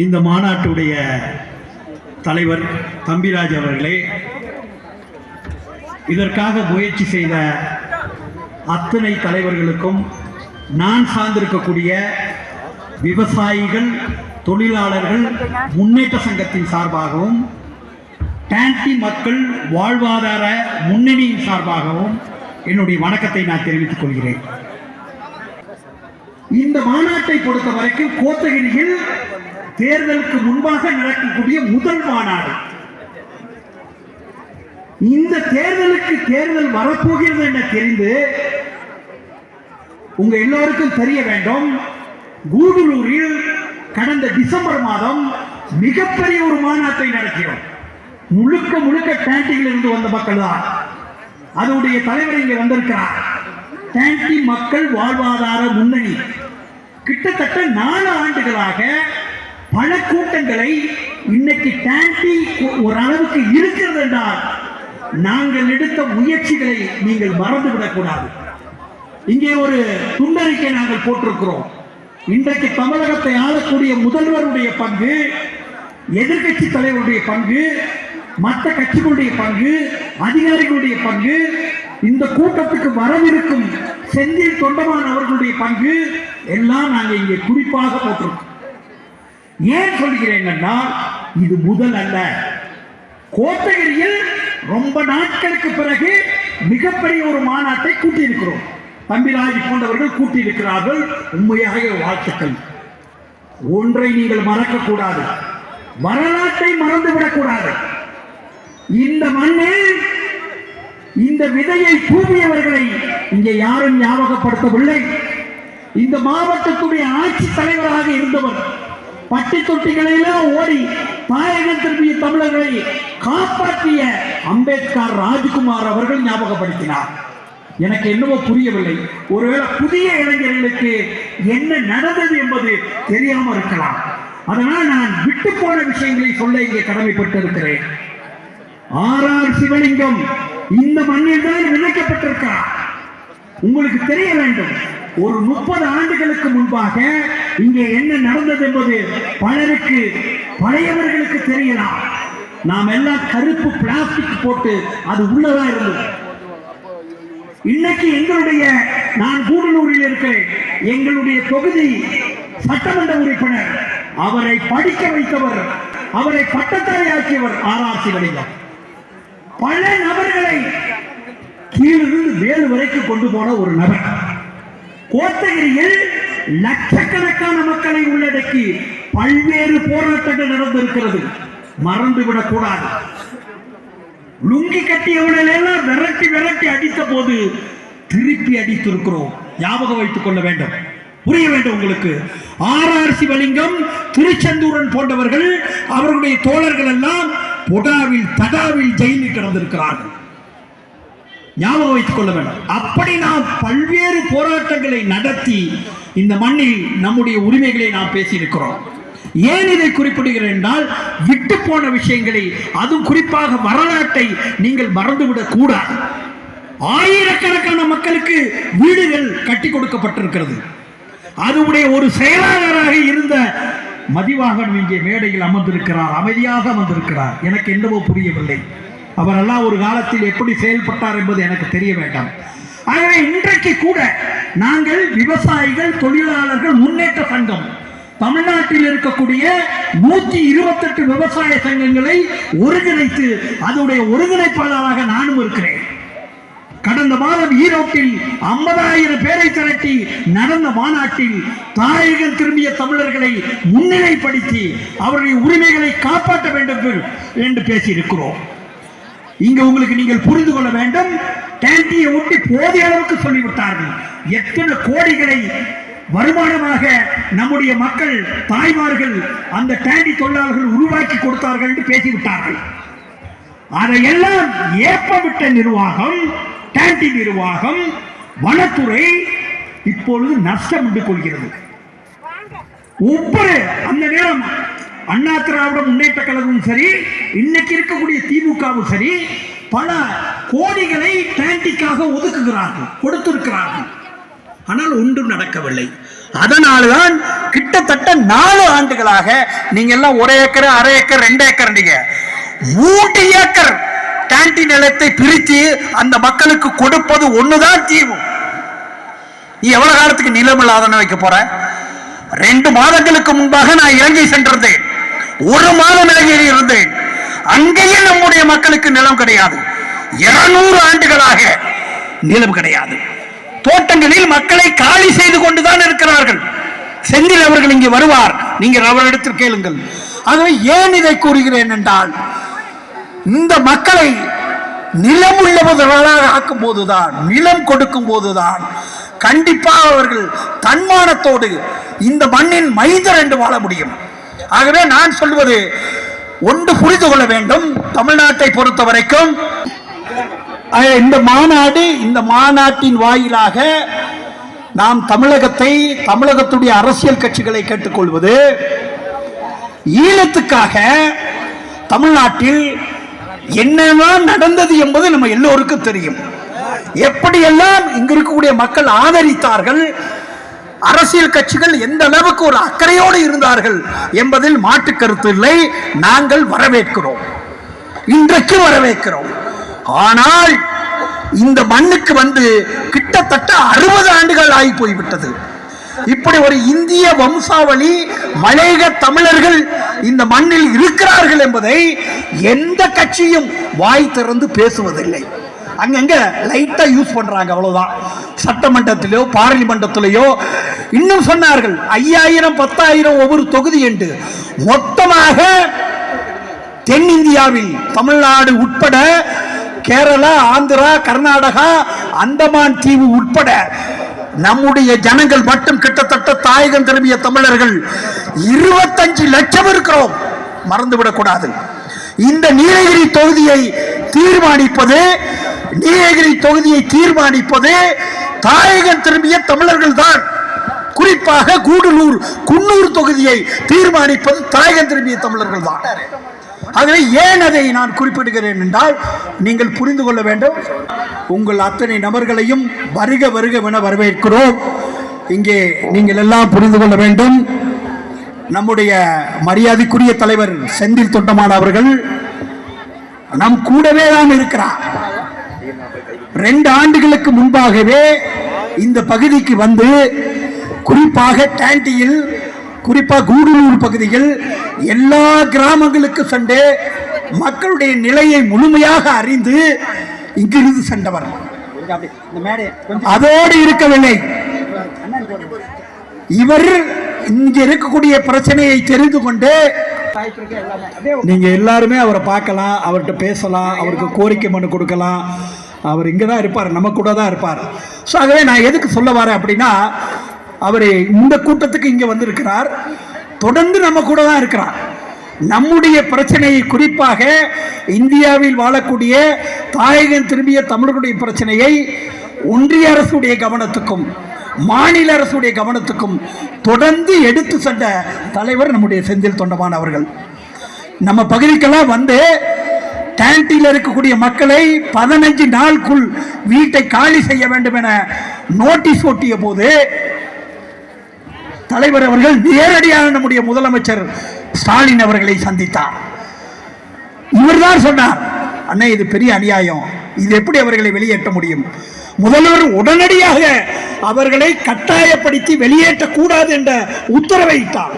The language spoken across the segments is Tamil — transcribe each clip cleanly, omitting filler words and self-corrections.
இந்த மாநாட்டுடைய தலைவர் தம்பிராஜ் அவர்களே, இதற்காக முயற்சி செய்த அத்தனை தலைவர்களுக்கும் நான் சார்ந்திருக்கக்கூடிய விவசாயிகள், தொழிலாளர்கள் முன்னேற்ற சங்கத்தின் சார்பாகவும் டான்டி மக்கள் வாழ்வாதார முன்னணியின் சார்பாகவும் என்னுடைய வணக்கத்தை நான் தெரிவித்துக் கொள்கிறேன். இந்த மாநாட்டை பொறுத்த வரைக்கும் கோத்தகிரியில் தேர்தலுக்கு முன்பாக நடக்கக்கூடிய முதல் மாநாடு. இந்த தேர்தல் வரப்போகிறது என தெரிந்து உங்க எல்லோருக்கும் தெரிய வேண்டும், கூடலூரில் கடந்த டிசம்பர் மாதம் மிகப்பெரிய ஒரு மாநாட்டை நடக்கிறோம். முழுக்க டான்டியில் இருந்து வந்த மக்கள் தான். அதனுடைய தலைவர் இங்கே வந்திருக்கிறார். டான்டி மக்கள் வாழ்வாதார முன்னணி கிட்டத்தட்ட 4 ஆண்டுகளாக பல கூட்டங்களை இன்னைக்கு டான்டி ஒரு அளவுக்கு இருக்கிறது என்றால் நாங்கள் எடுத்த முயற்சிகளை நீங்கள் மறந்துவிடக் கூடாது. இங்கே ஒரு துண்டறிக்கை நாங்கள் போட்டிருக்கிறோம். இன்றைக்கு தமிழகத்தை ஆளக்கூடிய முதல்வருடைய பங்கு, எதிர்கட்சி தலைவருடைய பங்கு, மற்ற கட்சிகளுடைய பங்கு, அதிகாரிகளுடைய பங்கு, இந்த கூட்டத்துக்கு வரவிருக்கும் செந்தில் தொண்டமான் அவர்களுடைய பங்கு எல்லாம் நாங்கள் இங்கே குறிப்பாக போட்டிருக்கோம். ஏன் சொல்கிறேன் என்றால் இது முதல் அல்ல. கோத்தகிரியில் ரொம்ப நாட்களுக்கு பிறகு மிகப்பெரிய ஒரு மாநாட்டை கூட்டியிருக்கிறோம். தம்பிராஜ் போன்றவர்கள் கூட்டியிருக்கிறார்கள். உண்மையாக வாழ்த்துக்கள். ஒன்றை நீங்கள் மறக்கக்கூடாது, வரலாற்றை மறந்துவிடக்கூடாது. இந்த மண்ணில் இந்த விதையை தூவியவர்களை இங்கே யாரும் ஞாபகப்படுத்தவில்லை. இந்த மாவட்டத்துடைய ஆட்சி தலைவராக இருந்தவர் பட்டி தொட்டிகளெல்லாம் ஓடி தாயகம் திரும்பிய தமிழர்களை காப்பாற்றிய அம்பேத்கர் ராஜ்குமார் அவர்கள் ஞாபகப்படுத்தினார். எனக்கு என்னவோ புரியவில்லை. ஒருவேளை புதிய இளைஞர்களுக்கு என்ன நடந்தது என்பது தெரியாமல் இருக்கலாம். அதனால் நான் விட்டு போன விஷயங்களை சொல்ல இங்கே கடமைப்பட்டு இருக்கிறேன். ஆர் சிவலிங்கம் இந்த மண்ணில் தான் விதைக்கப்பட்டிருக்கிறார். உங்களுக்கு தெரிய வேண்டும், ஒரு 30 ஆண்டுகளுக்கு முன்பாக இங்கே என்ன நடந்தது என்பது பலருக்கு, பழையவர்களுக்கு தெரியலாம். நாம் எல்லாம் கருப்பு பிளாஸ்டிக் போட்டு அது உள்ளதா இருந்தது. இன்னைக்கு நான் கூடலூரில் இருக்கிறேன். எங்களுடைய தொகுதி சட்டமன்ற உறுப்பினர், அவரை படிக்க வைத்தவர், அவரை பட்டதாரி ஆக்கியவர் ஆர் சிவலிங்கம். பல நபர்களை கீழிருந்து மேல் வரைக்கும் கொண்டு போன ஒரு நபர். கோத்தகிரியில் லட்சக்கணக்கான மக்களை உள்ளடக்கி பல்வேறு போராட்டங்கள் நடந்திருக்கிறது. மறந்துவிடக் கூடாது. லுங்கி கட்டியவர்களெல்லாம் விரட்டி அடித்த போது திருப்பி அடித்திருக்கிறோம். ஞாபகம் வைத்துக் கொள்ள வேண்டும், புரிய வேண்டும் உங்களுக்கு. ஆர் சிவலிங்கம், திருச்செந்தூரன் போன்றவர்கள், அவர்களுடைய தோழர்கள் எல்லாம் பொடாவில் தடாவில் ஜெயிலில் கிடந்திருக்கிறார்கள். ஞாபகம் வைத்துக் கொள்ள வேண்டும். அப்படி நாம் பல்வேறு போராட்டங்களை நடத்தி இந்த மண்ணில் நம்முடைய உரிமைகளை நாம் பேசியிருக்கிறோம். ஏன் இதை குறிப்பிடுகிறேன் என்றால், விட்டு போன விஷயங்களை, அதுவும் குறிப்பாக வரலாற்றை நீங்கள் மறந்துவிடக் கூடாது. ஆயிரக்கணக்கான மக்களுக்கு வீடுகள் கட்டி கொடுக்கப்பட்டிருக்கிறது. அதுவுடைய ஒரு செயலாளராக இருந்த மதிவாகன் இங்கே மேடையில் அமர்ந்திருக்கிறார், அமைதியாக அமர்ந்திருக்கிறார். எனக்கு என்னவோ புரியவில்லை. அவரெல்லாம் ஒரு காலத்தில் எப்படி செயல்பட்டார் என்பது எனக்கு தெரிய வேண்டாம். ஆகவே இன்றைக்கு கூட நாங்கள் விவசாயிகள், தொழிலாளர்கள் முன்னேற்ற சங்கம், தமிழ்நாட்டில் இருக்கக்கூடிய 128 விவசாய சங்கங்களை ஒருங்கிணைத்து அதனுடைய ஒருங்கிணைப்பாளராக நானும் இருக்கிறேன். கடந்த மாதம் ஈரோட்டில் 50,000 பேரை திரட்டி நடந்த மாநாட்டில் தாயகம் திரும்பிய தமிழர்களை முன்னிலைப்படுத்தி அவருடைய உரிமைகளை காப்பாற்ற வேண்டும் என்று பேசியிருக்கிறோம். இங்க உங்களுக்கு நீங்கள் புரிந்து கொள்ள வேண்டும், டான்டியை ஒட்டி போதிய அளவுக்கு சொல்லிவிட்டார்கள். எத்தனை கோடிகளை வருமானமாக நம்முடைய மக்கள், தாய்மார்கள், அந்த டான்டி தொழிலாளர்கள் உருவாக்கி கொடுத்தார்கள் என்று பேசிவிட்டார்கள். அதையெல்லாம் ஏப்பவிட்ட நிர்வாகம், டான்டி நிர்வாகம், வனத்துறை இப்பொழுது நஷ்டம் உண்டு கொள்கிறது. ஒவ்வொரு அந்த நேரம் அண்ணா திராவிட முன்னேற்ற கழகமும் சரி, இன்னைக்கு இருக்கக்கூடிய திமுகவும் சரி, பல கோடிகளை டான்டிக்காக ஒதுக்குகிறார்கள், கொடுத்திருக்கிறார்கள். ஆனால் ஒன்றும் நடக்கவில்லை. அதனால்தான் கிட்டத்தட்ட 4 ஆண்டுகளாக நீங்க எல்லாம் 1 acre 1/2 acre 2 acre 3 acre canteen நிலத்தை பிரித்து அந்த மக்களுக்கு கொடுப்பது ஒண்ணுதான் தீர்வு. நீ எவ்வளவு காலத்துக்கு நிலம் இல்லாதன வைக்க போற? 2 மாதங்களுக்கு முன்பாக நான் இலங்கை சென்றிருந்தேன். 1 மாதம் இலங்கையில் இருந்தேன். அங்கேயே நம்முடைய மக்களுக்கு நிலம் கிடையாது. 200 ஆண்டுகளாக நிலம் கிடையாது. தோட்டங்களில் மக்களை காலி செய்து கொண்டுதான் இருக்கிறார்கள். செந்தில் அவர்கள் இங்கே வருவார், நீங்கள் அவரிடத்தில் கேளுங்கள். ஆகவே ஏன் இதை கூறுகிறேன் என்றால், இந்த மக்களை நிலம் உள்ளவர்களாக ஆக்கும் போதுதான், நிலம் கொடுக்கும் போதுதான் கண்டிப்பாக அவர்கள் தன்மானத்தோடு இந்த மண்ணின் மைந்தர் என்று வாழ முடியும். ஆகவே நான் சொல்வது ஒன்று புரிந்து கொள்ள வேண்டும். தமிழ்நாட்டை பொறுத்த வரைக்கும் இந்த மாநாட்டின் வாயிலாக நாம் தமிழகத்துடைய அரசியல் கட்சிகளை கேட்டுக்கொள்வது, ஈழத்துக்காக தமிழ்நாட்டில் என்னெல்லாம் நடந்தது என்பது நம்ம எல்லோருக்கும் தெரியும். எப்படியெல்லாம் இங்கு இருக்கக்கூடிய மக்கள் ஆதரித்தார்கள், அரசியல் கட்சிகள் எந்த அளவுக்கு ஒரு அக்கறையோடு இருந்தார்கள் என்பதில் மாற்று கருத்து இல்லை. நாங்கள் வரவேற்கிறோம், இன்றைக்கு வரவேற்கிறோம். ஆனால் இந்த மண்ணுக்கு வந்து கிட்டத்தட்ட 60 ஆண்டுகள் ஆகி போய்விட்டது. இப்படி ஒரு இந்திய வம்சாவளி மலையக தமிழர்கள் இந்த மண்ணில் இருக்கிறார்கள் என்பதை எந்த கட்சியும் வாய் திறந்து பேசுவதில்லை. அங்கங்க லைட்டா யூஸ் பண்றாங்க, அவ்வளவுதான். சட்டமன்றத்திலோ பார்லிமெண்டத்திலேயோ இன்னும் சொன்னார்கள் 5000 10,000 ஒவ்வொரு தொகுதி என்று. மொத்தமாக தென்னிந்தியாவில் தமிழ்நாடு உட்பட கேரளா, ஆந்திரா, கர்நாடகா, அந்தமான் தீவு உட்பட நம்முடைய ஜனங்கள் மட்டும் கிட்டத்தட்ட தாயகம் திரும்பிய தமிழர்கள் 25 லட்சம் இருக்கிறோம். மறந்துவிடக் கூடாது. இந்த நீலகிரி தொகுதியை தீர்மானிப்பது தாயகம் திரும்பிய தமிழர்கள் தான். குறிப்பாக கூடலூர், குன்னூர் தொகுதியை தீர்மானிப்பது தாயகம் திரும்பிய தமிழர்கள் தான். ஆகவே ஏன் அதை நான் குறிப்பிடுகிறேன் என்றால், நீங்கள் புரிந்து கொள்ள வேண்டும். உங்கள் அத்தனை நபர்களையும் வருக வருகவென வரவேற்கிறோம். இங்கே நீங்கள் எல்லாம் புரிந்து கொள்ள வேண்டும். நம்முடைய மரியாதைக்குரிய தலைவர் செந்தில் தொண்டமான் அவர்கள் நம் கூடவே தான் இருக்கிறார். 2 ஆண்டுகளுக்கு முன்பாகவே இந்த பகுதிக்கு வந்து, குறிப்பாக டேண்டியில், குறிப்பாக கூடலூர் பகுதியில் எல்லா கிராமங்களுக்கு சென்று மக்களுடைய நிலையை முழுமையாக அறிந்து இங்கிருந்து சென்றவர். அதோடு இருக்கவில்லை, இவர் இங்க இருக்கக்கூடிய பிரச்சனையை தெரிந்து கொண்டு, நீங்க எல்லாருமே அவரை பார்க்கலாம், அவர்கிட்ட பேசலாம், அவருக்கு கோரிக்கை மனு கொடுக்கலாம். அவர் இங்கே தான் இருப்பார், நம்ம கூட தான் இருப்பார். ஸோ ஆகவே நான் எதுக்கு சொல்ல வரேன் அப்படின்னா, அவர் இந்த கூட்டத்துக்கு இங்கே வந்திருக்கிறார், தொடர்ந்து நம்ம கூட தான் இருக்கிறார். நம்முடைய பிரச்சனையை, குறிப்பாக இந்தியாவில் வாழக்கூடிய தாயகம் திரும்பிய தமிழர்களுடைய பிரச்சனையை ஒன்றிய அரசுடைய கவனத்துக்கும் மாநில அரசுடைய கவனத்துக்கும் தொடர்ந்து எடுத்து சென்ற தலைவர் நம்முடைய செந்தில் தொண்டமான் அவர்கள். நம்ம பகுதிக்கெல்லாம் வந்து டேண்டியில் இருக்கக்கூடிய மக்களை 15 நாளுக்குள் வீட்டை காலி செய்ய வேண்டும் என நோட்டீஸ் ஒட்டிய போது தலைவர் அவர்கள் நேரடியாக நம்முடைய முதலமைச்சர் ஸ்டாலின் அவர்களை சந்தித்தார். இவர்தான் சொன்னார், அண்ணே இது பெரிய அநியாயம், இது எப்படி அவர்களை வெளியேற்ற முடியும்? முதல்வர் உடனடியாக அவர்களை கட்டாயப்படுத்தி வெளியேற்றக்கூடாது என்ற உத்தரவை இட்டார்.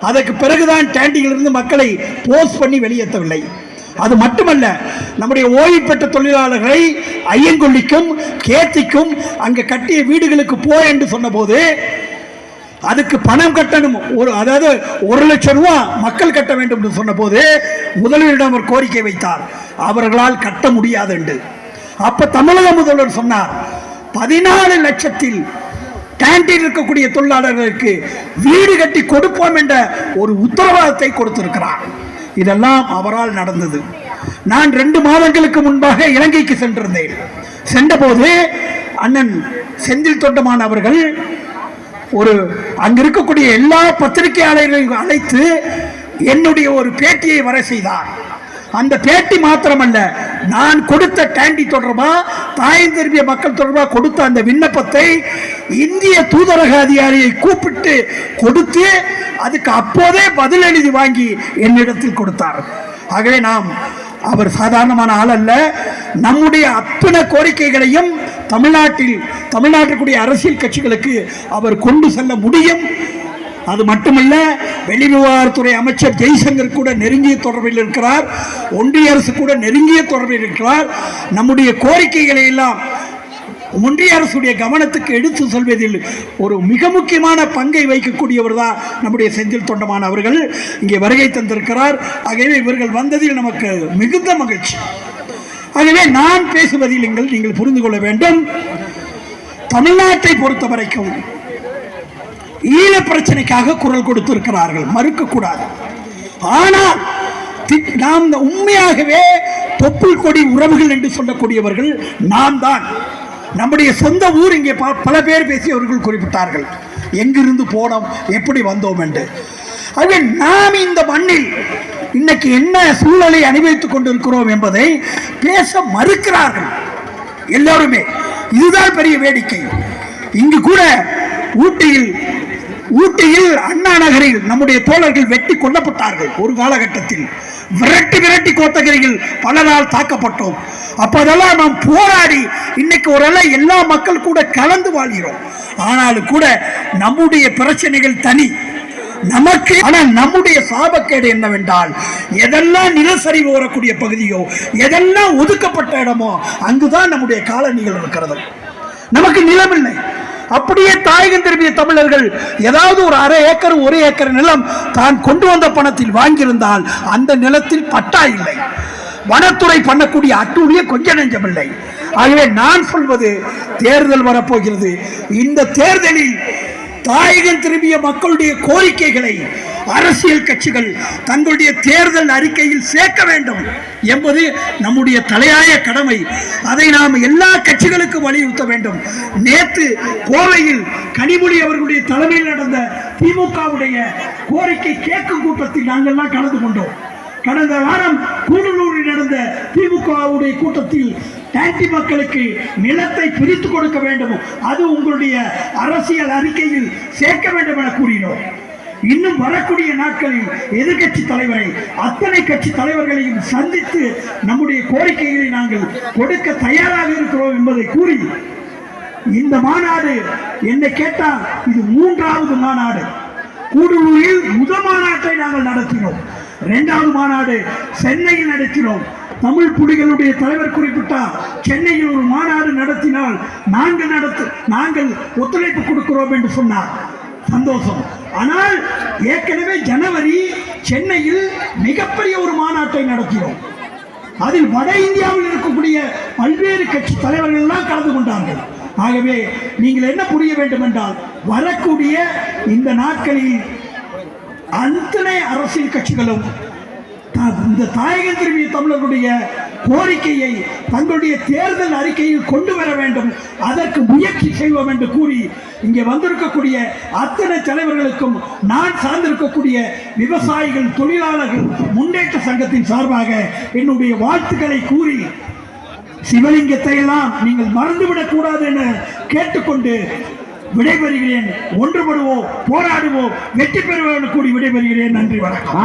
அதற்கு பிறகுதான் டேண்டியிலிருந்து மக்களை போஸ்ட் பண்ணி வெளியேற்றவில்லை. அது மட்டுமல்ல, நம்முடைய ஓய்வு பெற்ற தொழிலாளர்களை ஐயங்கொல்லிக்கும் கேத்திக்கும் அங்கு கட்டிய வீடுகளுக்கு போ என்று சொன்ன போது அதுக்கு பணம் கட்டணும், அதாவது 1 லட்சம் ரூபாய் மக்கள் கட்ட வேண்டும் என்று சொன்ன போது முதல்வரிடம் அவர் கோரிக்கை வைத்தார், அவர்களால் கட்ட முடியாது என்று. அப்ப தமிழக முதல்வர் சொன்னார், 14 லட்சத்தில் கேண்டீன் இருக்கக்கூடிய தொழிலாளர்களுக்கு வீடு கட்டி கொடுப்போம் என்ற ஒரு உத்தரவாதத்தை கொடுத்திருக்கிறார். இதெல்லாம் அவரால் நடந்தது. நான் 2 மாதங்களுக்கு முன்பாக இலங்கைக்கு சென்றிருந்தேன். சென்றபோது அண்ணன் செந்தில் தொண்டமான் அவர்கள் அங்க இருக்கக்கூடிய எல்லா பத்திரிகையாளர்களையும் அழைத்து என்னுடைய ஒரு பேட்டியை வர செய்தார். அந்த பேட்டி மாத்திரமல்ல, நான் கொடுத்த டாண்டி தொடர்பா தாய் திரும்பிய மக்கள் தொடர்பா கொடுத்த அந்த விண்ணப்பத்தை இந்திய தூதரக அதிகாரியை கூப்பிட்டு கொடுத்து அதுக்கு அப்போதே பதில் எழுதி வாங்கி என்னிடத்தில் கொடுத்தார். ஆகவே அவர் சாதாரணமான ஆள் அல்ல. நம்முடைய அத்தனை கோரிக்கைகளையும் தமிழ்நாட்டுக்குரிய அரசியல் கட்சிகளுக்கு அவர் கொண்டு செல்ல முடியும். அது மட்டுமல்ல, வெளிவிவகாரத்துறை அமைச்சர் ஜெய்சங்கர் கூட நெருங்கிய தொடர்பில் இருக்கிறார். ஒன்றிய அரசு கூட நெருங்கிய தொடர்பில் இருக்கிறார். நம்முடைய கோரிக்கைகளை எல்லாம் ஒன்றிய அரசுடைய கவனத்துக்கு எடுத்து செல்வதில் ஒரு மிக முக்கியமான பங்கை வகிக்கக்கூடியவர் தான் நம்முடைய செந்தில் தொண்டமான் அவர்கள் இங்கே வருகை தந்திருக்கிறார். ஆகவே இவர்கள் வந்ததில் நமக்கு மிகுந்த மகிழ்ச்சி. ஆகவே நான் பேசுவதில் நீங்கள் புரிந்து கொள்ள வேண்டும், தமிழ்நாட்டை பொறுத்த வரைக்கும் ஈழ பிரச்சனைக்காக குரல் கொடுத்திருக்கிறார்கள், மறுக்கக்கூடாது. ஆனால் நாம் உண்மையாகவே தொப்புள் கொடி உறவுகள் என்று சொல்லக்கூடியவர்கள் நாம் தான். நம்முடைய சொந்த ஊர் இங்கே பல பேர் பேசியவர்கள் குறிப்பிட்டார்கள், எங்கிருந்து போனோம், எப்படி வந்தோம் என்று. ஆகவே நாம் இந்த மண்ணில் இன்னைக்கு என்ன சூழலை அனுபவித்துக் கொண்டிருக்கிறோம் என்பதை பேச மறுக்கிறார்கள் எல்லோருமே. இதுதான் பெரிய வேடிக்கை. இங்கு கூட ஊட்டியில் அண்ணா நகரில் நம்முடைய தோழர்கள் வெட்டி கொல்லப்பட்டார்கள். ஒரு காலகட்டத்தில் விரட்டி கோத்தகிரியில் பல நாள் தாக்கப்பட்டோம். அப்போதெல்லாம் நாம் போராடி இன்னைக்கு ஒரு எல்லா மக்கள் கூட கலந்து வாழ்கிறோம். ஆனாலும் கூட நம்முடைய பிரச்சனைகள் தனி நமக்கு. ஆனால் நம்முடைய சாபக்கேடு என்னவென்றால், எதெல்லாம் நிலச்சரிவு வரக்கூடிய பகுதியோ, எதெல்லாம் ஒதுக்கப்பட்ட இடமோ அங்குதான் நம்முடைய காலனிகள் இருக்கிறது. நமக்கு நிலம் இல்லை. அப்படியே தாயகம் திரும்பிய தமிழர்கள் ஏதாவது ஒரு அரை ஏக்கர் 1 ஏக்கர் நிலம் தான் கொண்டு வந்த பணத்தில் வாங்கியிருந்தால் அந்த நிலத்தில் பட்டா இல்லை. வனத்துறை பண்ணக்கூடிய அட்டூழிய கொஞ்ச நெஞ்சமில்லை. ஆகவே நான் சொல்வது, தேர்தல் வரப்போகிறது. இந்த தேர்தலில் தாயகம் திரும்பிய மக்களுடைய கோரிக்கைகளை அரசியல் கட்சிகள் தங்களுடைய தேர்தல் அறிக்கையில் சேர்க்க வேண்டும் என்பது நம்முடைய தலையாய கடமை. அதை நாம் எல்லா கட்சிகளுக்கு வலியுறுத்த வேண்டும். நேற்று கோவையில் கனிமொழி அவர்களுடைய தலைமையில் நடந்த திமுகவுடைய கோரிக்கை கேட்கும் கூட்டத்தில் நாங்கள்லாம் கலந்து கொண்டோம். கடந்த வாரம் கூடலூரில் நடந்த திமுகவுடைய கூட்டத்தில் டாண்டி மக்களுக்கு நிலத்தை பிரித்து கொடுக்க வேண்டும், அது உங்களுடைய அரசியல் அறிக்கையில் சேர்க்க வேண்டும் என கூறினோம். இன்னும் வரக்கூடிய நாட்களில் எதிர்கட்சி தலைவரை, அத்தனை கட்சி தலைவர்களையும் சந்தித்து நம்முடைய கோரிக்கைகளை நாங்கள் கொடுக்க தயாராக இருக்கிறோம் என்பதை கூறி, இந்த மாநாடு என்னை கேட்டால் இது 3வது மாநாடு. கூடலூரில் முதல் மாநாட்டை நாங்கள் நடத்தினோம். 2வது மாநாடு சென்னையில் நடத்தினோம். தமிழ் புலிகளுடைய தலைவர் குறிப்பிட்டார், சென்னையில் ஒரு மாநாடு நடத்தினால் நாங்கள் ஒத்துழைப்பு கொடுக்கிறோம் என்று சொன்னார். சந்தோஷம். ஆனால் ஏற்கனவே ஜனவரி சென்னையில் மிகப்பெரிய ஒரு மாநாட்டை நடத்தினோம். அதில் வட இந்தியாவில் இருக்கக்கூடிய பல்வேறு கட்சி தலைவர்கள் எல்லாம் கலந்து கொண்டார்கள். ஆகவே நீங்கள் என்ன புரிய வேண்டும் என்றால், வரக்கூடிய இந்த நாட்களில் அத்தனை அரசியல் கட்சிகளும் இந்த தாயகம் திரும்பிய தமிழர்களுடைய கோரிக்கையை தங்களுடைய தேர்தல் அறிக்கையில் கொண்டு வர வேண்டும், அதற்கு முயற்சி செய்வோம் என்று கூறி, இங்கே வந்திருக்கக்கூடிய அத்தனை தலைவர்களுக்கும் நான் சார்ந்திருக்கக்கூடிய விவசாயிகள் தொழிலாளர்கள் முன்னேற்ற சங்கத்தின் சார்பாக என்னுடைய வாழ்த்துக்களை கூறி, சிவலிங்கத்தை எல்லாம் நீங்கள் மறந்துவிடக் கூடாது என கேட்டுக்கொண்டு விடைபெறுகிறேன். ஒன்றுபடுவோம், போராடுவோம், வெற்றி பெறுவோம் கூறி விடைபெறுகிறேன். நன்றி, வணக்கம்.